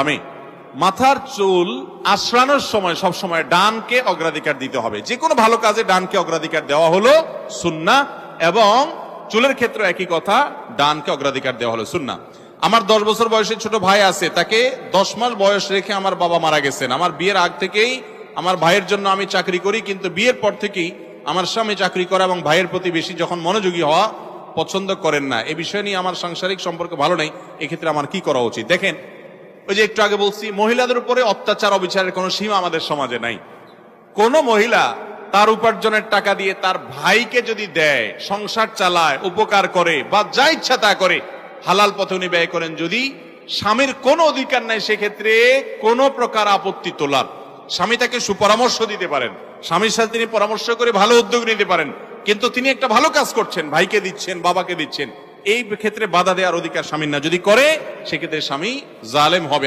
আমি মাথার চুল আশ্রানোর সময় সব সময় ডানকে অগ্রাধিকার দিতে হবে। যে কোনো ভালো কাজে ডানকে অগ্রাধিকার দেওয়া হলো সুন্নাহ, এবং চুলের ক্ষেত্রে একই কথা, ডানকে অগ্রাধিকার দেওয়া হলো সুন্নাহ। আমার 10 বছর বয়সের ছোট ভাই আছে, তাকে 10 মাস বয়স রেখে আমার বাবা মারা গেছেন। আমার বিয়ের আগ থেকেই আমার ভাইয়ের জন্য আমি চাকরি করি, কিন্তু বিয়ের পর থেকেই আমার স্বামী চাকরি করা এবং ভাইয়ের প্রতি বেশি যখন মনোযোগী হওয়া পছন্দ করেন না। এই বিষয় নিয়ে আমার সাংসারিক সম্পর্ক ভালো নেই, এক্ষেত্রে আমার কি করা উচিত? দেখেন, ওই যে একটু আগে বলছি, মহিলাদের উপরে অত্যাচার অবিচারের কোনো সীমা আমাদের সমাজে নাই। কোন মহিলা তার উপার্জনের টাকা দিয়ে তার ভাইকে যদি দেয়, সংসার চালায়, উপকার করে, বা যা ইচ্ছা তা করে, হালাল পথে উনি ব্যয় করেন, যদি স্বামীর কোনো অধিকার নাই সেক্ষেত্রে কোনো প্রকার আপত্তি তোলার, স্বামী তাকে সুপরামর্শ দিতে পারেন, স্বামীর সাথে তিনি পরামর্শ করে ভালো উদ্যোগ নিতে পারেন, কিন্তু তিনি একটা ভালো কাজ করছেন, ভাইকে দিচ্ছেন, বাবাকে দিচ্ছেন, এই ক্ষেত্রে বাধা দেওয়ার অধিকার স্বামীর না। যদি করে সেক্ষেত্রে স্বামী জালেম হবে।